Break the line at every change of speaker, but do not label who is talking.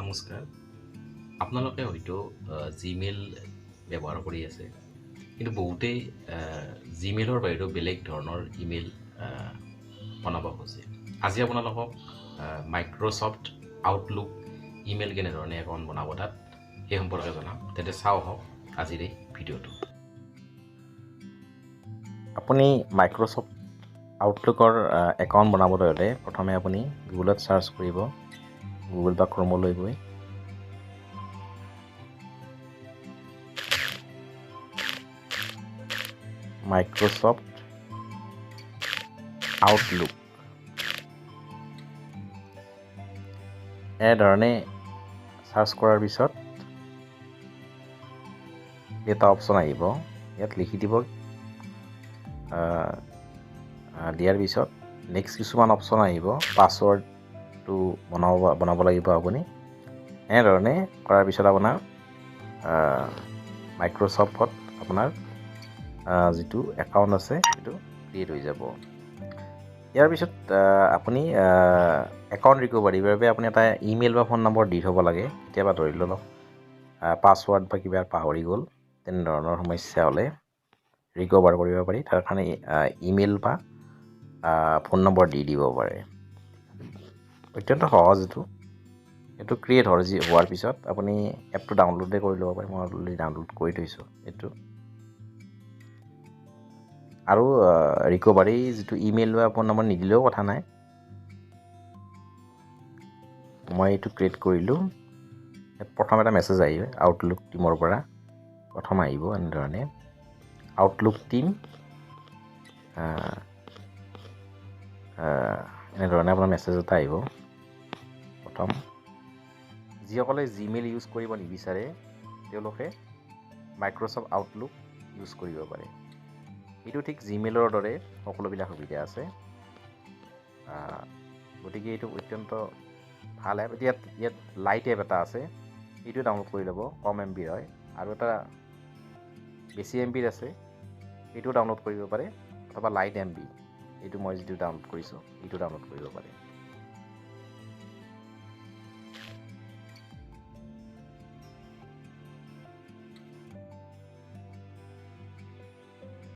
নমস্কাৰ আপোনালোকে হয়তো জিমেইল ব্যৱহাৰ কৰি আছে কিন্তু বহুতেই জিমেইলৰ বাহিৰেও বেলেগ ধৰণৰ ইমেইল বনাব খোজে আজি আপোনালোকক মাইক্ৰ'ছফ্ট আউটলুক ইমেইল কেনেধৰণে একাউণ্ট বনাব তাত সেই সম্পৰ্কে জনাম তেন্তে চাওঁ হওক আজিৰ এই ভিডিঅ'টো
আপুনি মাইক্ৰ'ছফ্ট আউটলুকৰ একাউণ্ট বনাবলৈ হ'লে প্ৰথমে আপুনি গুগলত চাৰ্চ কৰিব গুগল বা ক্ৰমলৈ গৈ মাইক্ৰ'ছফ্ট আউটলুক এনেধৰণে চাৰ্চ কৰাৰ পিছত এটা অপশ্যন আহিব ইয়াত লিখি দিব দিয়াৰ পিছত নেক্সট কিছুমান অপশ্যন আহিব পাছৱৰ্ডটো বনাব লাগিব আপুনি এনেধৰণে কৰাৰ পিছত আপোনাৰ মাইক্ৰ'ছফ্টত আপোনাৰ যিটো একাউণ্ট আছে সেইটো ক্ৰিয়েট হৈ যাব ইয়াৰ পিছত আপুনি একাউণ্ট ৰিকভাৰীৰ বাবে আপুনি এটা ইমেইল বা ফোন নম্বৰ দি থ'ব লাগে কেতিয়াবা ধৰি লওক পাছৱৰ্ড বা কিবা পাহৰি গ'ল তেনেধৰণৰ সমস্যা হ'লে ৰিকভাৰ কৰিব পাৰি তাৰ কাৰণে ইমেইল বা ফোন নম্বৰ দি দিব পাৰে অত্যন্ত সহজ এইটো ক্ৰিয়েট হোৱাৰ পিছত আপুনি এপটো ডাউনলোডে কৰি ল'ব পাৰে মই অলৰেডি ডাউনলোড কৰি থৈছোঁ এইটো আৰু ৰিকভাৰী যিটো ইমেইল বা ফোন নম্বৰ নিদিলেও কথা নাই মই এইটো ক্ৰিয়েট কৰিলোঁ প্ৰথম এটা মেছেজ আহিব আউটলুক টিমৰ পৰা প্ৰথম আহিব এনেধৰণে আউটলুক টিম এনেধৰণে আপোনাৰ মেছেজ এটা আহিব প্ৰথম যিসকলে জিমেইল ইউজ কৰিব নিবিচাৰে তেওঁলোকে মাইক্ৰ'ছফ্ট আউটলুক ইউজ কৰিব পাৰে এইটো ঠিক জিমেইলৰ দৰে সকলোবিলাক সুবিধা আছে গতিকে এইটো অত্যন্ত ভাল এপ ইয়াত লাইট এপ এটা আছে এইটো ডাউনলোড কৰি ল'ব কম MBৰ হয় আৰু এটা বেছি MBৰ আছে এইটো ডাউনলোড কৰিব পাৰে অথবা লাইট MB এইটো মই যিটো ডাউনলোড কৰিছোঁ এইটো ডাউনলোড কৰিব পাৰে